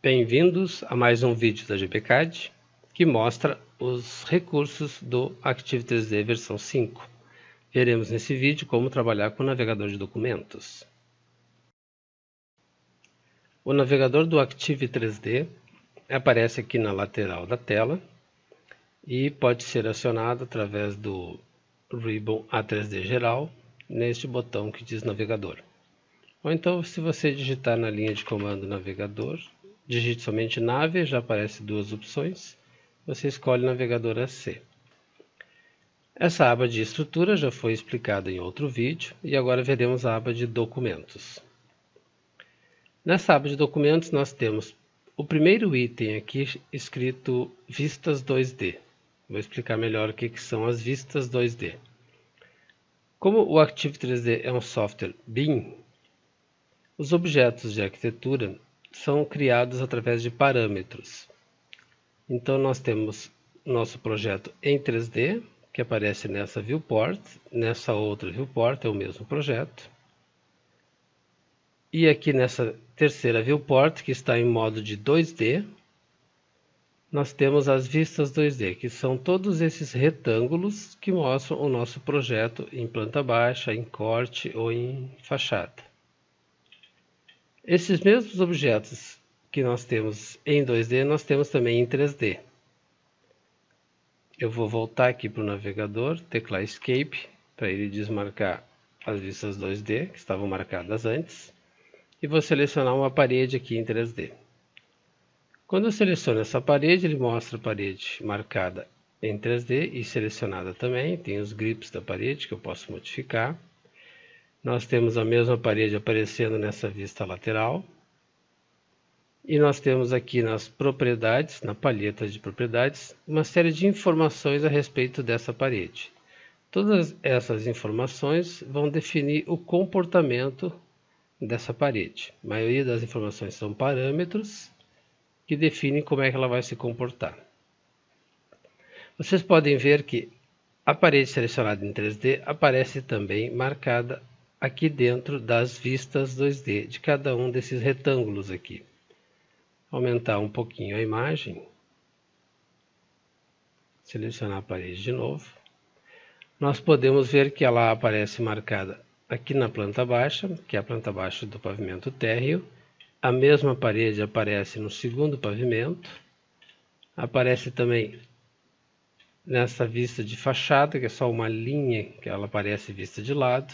Bem-vindos a mais um vídeo da GPCAD que mostra os recursos do Active 3D versão 5. Veremos nesse vídeo como trabalhar com o navegador de documentos. O navegador do Active 3D aparece aqui na lateral da tela e pode ser acionado através do Ribbon A3D geral neste botão que diz navegador. Ou então, se você digitar na linha de comando navegador, digite somente nave, já aparece duas opções. Você escolhe navegador AC. Essa aba de estrutura já foi explicada em outro vídeo e agora veremos a aba de documentos. Nessa aba de documentos nós temos o primeiro item aqui escrito vistas 2D. Vou explicar melhor o que são as vistas 2D. Como o Active 3D é um software BIM, os objetos de arquitetura são criados através de parâmetros. Então nós temos nosso projeto em 3D, que aparece nessa viewport, nessa outra viewport é o mesmo projeto. E aqui nessa terceira viewport, que está em modo de 2D, nós temos as vistas 2D, que são todos esses retângulos que mostram o nosso projeto em planta baixa, em corte ou em fachada. Esses mesmos objetos que nós temos em 2D, nós temos também em 3D. Eu vou voltar aqui para o navegador, teclar Escape, para ele desmarcar as vistas 2D, que estavam marcadas antes, e vou selecionar uma parede aqui em 3D. Quando eu seleciono essa parede, ele mostra a parede marcada em 3D e selecionada também, tem os grips da parede que eu posso modificar. Nós temos a mesma parede aparecendo nessa vista lateral. E nós temos aqui nas propriedades, na palheta de propriedades, uma série de informações a respeito dessa parede. Todas essas informações vão definir o comportamento dessa parede. A maioria das informações são parâmetros que definem como é que ela vai se comportar. Vocês podem ver que a parede selecionada em 3D aparece também marcada aqui dentro das vistas 2D de cada um desses retângulos aqui. Aumentar um pouquinho a imagem, selecionar a parede de novo, nós podemos ver que ela aparece marcada aqui na planta baixa, que é a planta baixa do pavimento térreo. A mesma parede aparece no segundo pavimento, aparece também nessa vista de fachada, que é só uma linha que ela aparece vista de lado.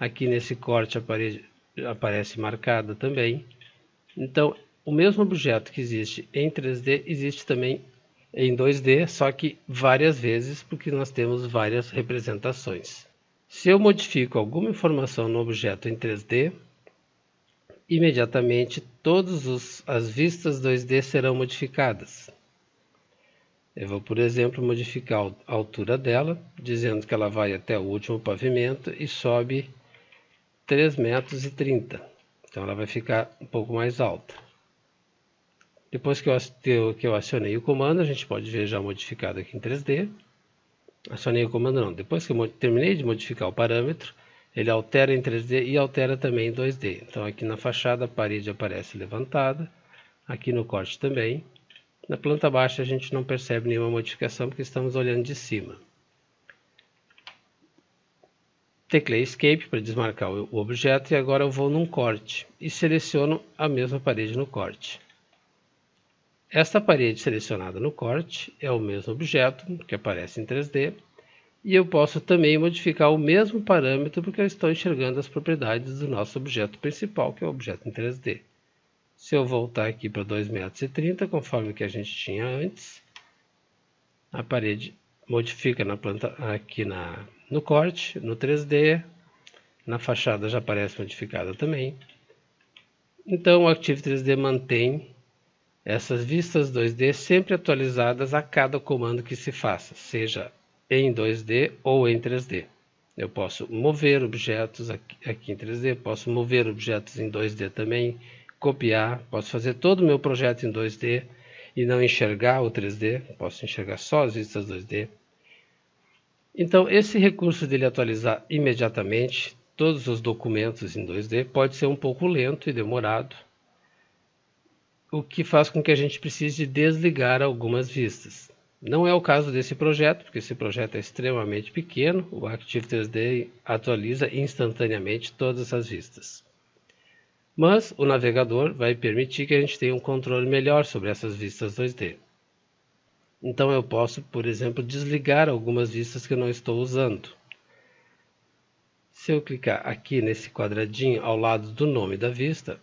Aqui nesse corte a parede aparece marcada também. Então, o mesmo objeto que existe em 3D existe também em 2D, só que várias vezes, porque nós temos várias representações. Se eu modifico alguma informação no objeto em 3D, imediatamente todas as vistas 2D serão modificadas. Eu vou, por exemplo, modificar a altura dela, dizendo que ela vai até o último pavimento e sobe 3,30 metros. Então ela vai ficar um pouco mais alta. Depois que eu acionei o comando, a gente pode ver já modificado aqui em 3D. Acionei o comando não, depois que eu terminei de modificar o parâmetro, ele altera em 3D e altera também em 2D. Então aqui na fachada a parede aparece levantada, aqui no corte também. Na planta baixa a gente não percebe nenhuma modificação porque estamos olhando de cima. Teclei Escape para desmarcar o objeto e agora eu vou num corte e seleciono a mesma parede no corte. Esta parede selecionada no corte é o mesmo objeto que aparece em 3D e eu posso também modificar o mesmo parâmetro porque eu estou enxergando as propriedades do nosso objeto principal, que é o objeto em 3D. Se eu voltar aqui para 2,30 metros, conforme que a gente tinha antes, a parede modifica na planta, aqui no corte, no 3D, na fachada já aparece modificada também. Então o Active 3D mantém essas vistas 2D sempre atualizadas a cada comando que se faça, seja em 2D ou em 3D. Eu posso mover objetos aqui em 3D, posso mover objetos em 2D também, copiar, posso fazer todo o meu projeto em 2D e não enxergar o 3D, posso enxergar só as vistas 2D. Então esse recurso dele atualizar imediatamente todos os documentos em 2D pode ser um pouco lento e demorado, o que faz com que a gente precise desligar algumas vistas. Não é o caso desse projeto, porque esse projeto é extremamente pequeno, o Active 3D atualiza instantaneamente todas as vistas. Mas o navegador vai permitir que a gente tenha um controle melhor sobre essas vistas 2D. Então eu posso, por exemplo, desligar algumas vistas que eu não estou usando. Se eu clicar aqui nesse quadradinho ao lado do nome da vista,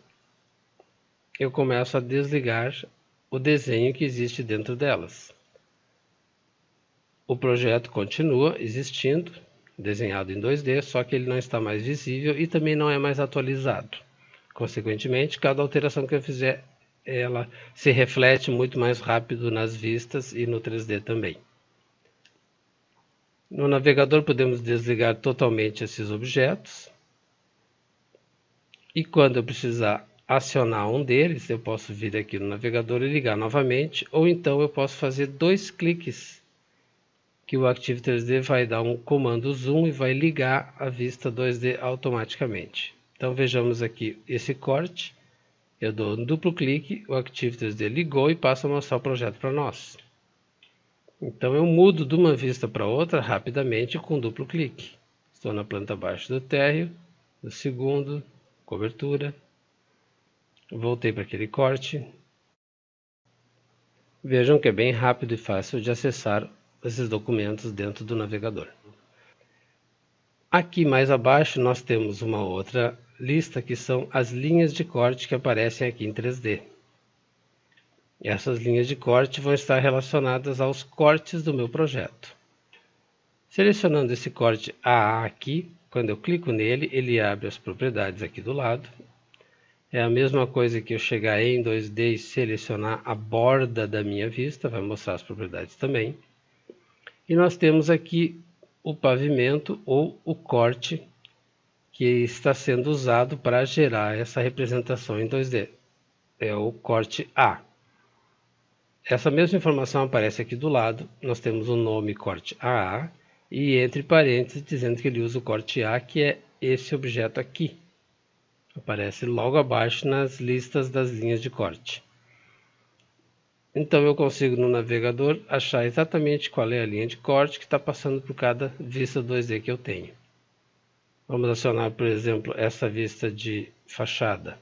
eu começo a desligar o desenho que existe dentro delas. O projeto continua existindo, desenhado em 2D, só que ele não está mais visível e também não é mais atualizado. Consequentemente, cada alteração que eu fizer, ela se reflete muito mais rápido nas vistas e no 3D também. No navegador podemos desligar totalmente esses objetos. E quando eu precisar acionar um deles, eu posso vir aqui no navegador e ligar novamente, ou então eu posso fazer 2 cliques, que o Active 3D vai dar um comando zoom e vai ligar a vista 2D automaticamente. Então vejamos aqui esse corte, eu dou um duplo clique, o Active 3D ligou e passa a mostrar o projeto para nós. Então eu mudo de uma vista para outra rapidamente com duplo clique. Estou na planta baixa do térreo, no segundo, cobertura. Voltei para aquele corte. Vejam que é bem rápido e fácil de acessar esses documentos dentro do navegador. Aqui mais abaixo nós temos uma outra lista que são as linhas de corte que aparecem aqui em 3D. Essas linhas de corte vão estar relacionadas aos cortes do meu projeto. Selecionando esse corte AA aqui, quando eu clico nele, ele abre as propriedades aqui do lado. É a mesma coisa que eu chegar em 2D e selecionar a borda da minha vista, vai mostrar as propriedades também. E nós temos aqui o pavimento ou o corte que está sendo usado para gerar essa representação em 2D. É o corte A. Essa mesma informação aparece aqui do lado. Nós temos o nome corte AA e entre parênteses dizendo que ele usa o corte A, que é esse objeto aqui. Aparece logo abaixo nas listas das linhas de corte. Então eu consigo no navegador achar exatamente qual é a linha de corte que está passando por cada vista 2D que eu tenho. Vamos acionar, por exemplo, essa vista de fachada.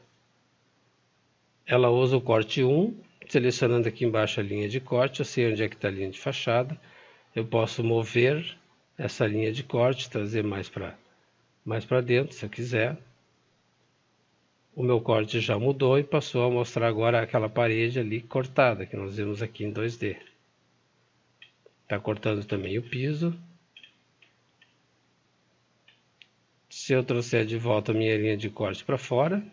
Ela usa o corte 1, selecionando aqui embaixo a linha de corte, eu sei onde é que está a linha de fachada. Eu posso mover essa linha de corte, trazer mais para dentro, se eu quiser. O meu corte já mudou e passou a mostrar agora aquela parede ali cortada, que nós vemos aqui em 2D. Está cortando também o piso. Se eu trouxer de volta a minha linha de corte para fora,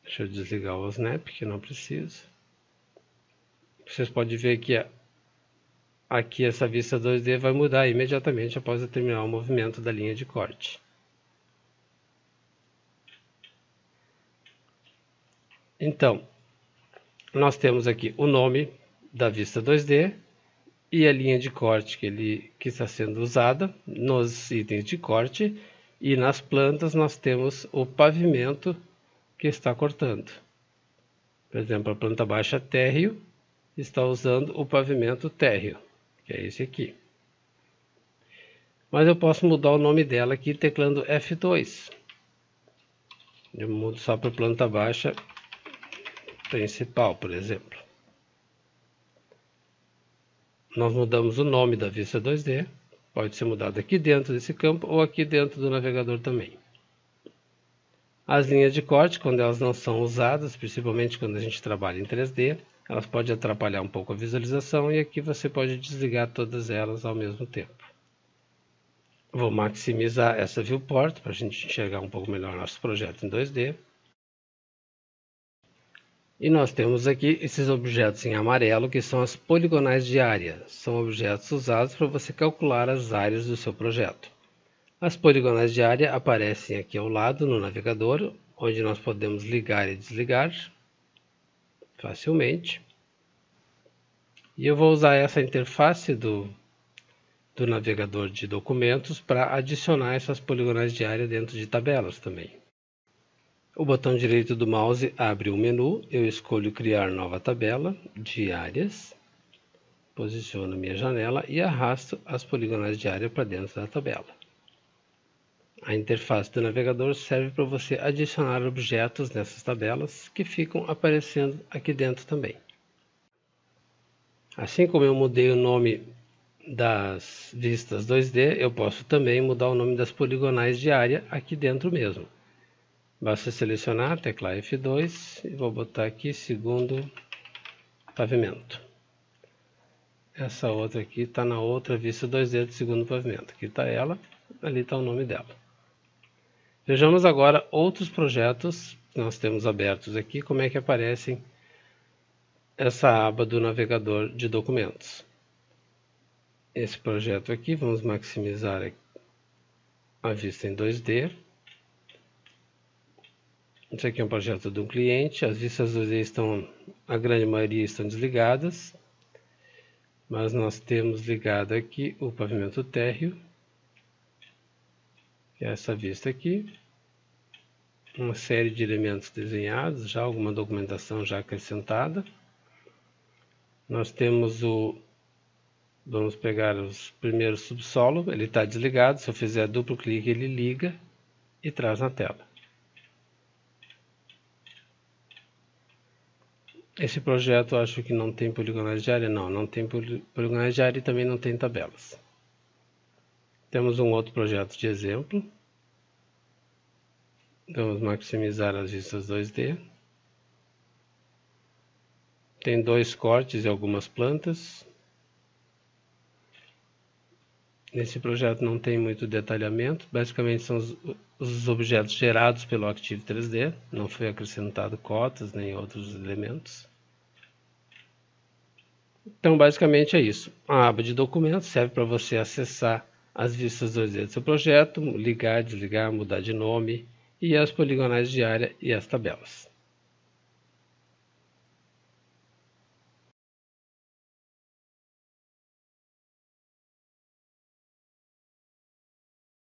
deixa eu desligar o snap, que não preciso. Vocês podem ver que aqui essa vista 2D vai mudar imediatamente após eu terminar o movimento da linha de corte. Então, nós temos aqui o nome da vista 2D e a linha de corte que está sendo usada nos itens de corte, e nas plantas nós temos o pavimento que está cortando. Por exemplo, a planta baixa térreo está usando o pavimento térreo, que é esse aqui. Mas eu posso mudar o nome dela aqui teclando F2. Eu mudo só para planta baixa principal, por exemplo. Nós mudamos o nome da vista 2D, pode ser mudado aqui dentro desse campo ou aqui dentro do navegador também. As linhas de corte, quando elas não são usadas, principalmente quando a gente trabalha em 3D, elas podem atrapalhar um pouco a visualização e aqui você pode desligar todas elas ao mesmo tempo. Vou maximizar essa viewport para a gente enxergar um pouco melhor nosso projeto em 2D. E nós temos aqui esses objetos em amarelo, que são as poligonais de área. São objetos usados para você calcular as áreas do seu projeto. As poligonais de área aparecem aqui ao lado no navegador, onde nós podemos ligar e desligar facilmente. E eu vou usar essa interface do navegador de documentos para adicionar essas poligonais de área dentro de tabelas também. O botão direito do mouse abre um menu, eu escolho criar nova tabela de áreas, posiciono minha janela e arrasto as poligonais de área para dentro da tabela. A interface do navegador serve para você adicionar objetos nessas tabelas que ficam aparecendo aqui dentro também. Assim como eu mudei o nome das vistas 2D, eu posso também mudar o nome das poligonais de área aqui dentro mesmo. Basta selecionar, teclar F2 e vou botar aqui segundo pavimento. Essa outra aqui está na outra vista 2D do segundo pavimento. Aqui está ela, ali está o nome dela. Vejamos agora outros projetos que nós temos abertos aqui, como é que aparecem essa aba do navegador de documentos. Esse projeto aqui, vamos maximizar a vista em 2D. Esse aqui é um projeto de um cliente, as vistas 2D estão, a grande maioria estão desligadas, mas nós temos ligado aqui o pavimento térreo, que é essa vista aqui, uma série de elementos desenhados, já alguma documentação já acrescentada. Nós temos vamos pegar os primeiros subsolo, ele está desligado, se eu fizer duplo clique ele liga e traz na tela. Esse projeto eu acho que não tem poligonais de área, não tem poligonais de área e também não tem tabelas. Temos um outro projeto de exemplo. Vamos maximizar as vistas 2D. Tem dois cortes e algumas plantas. Nesse projeto não tem muito detalhamento, basicamente são os objetos gerados pelo Active 3D, não foi acrescentado cotas nem outros elementos. Então basicamente é isso, a aba de documentos serve para você acessar as vistas 2D do seu projeto, ligar, desligar, mudar de nome e as poligonais de área e as tabelas.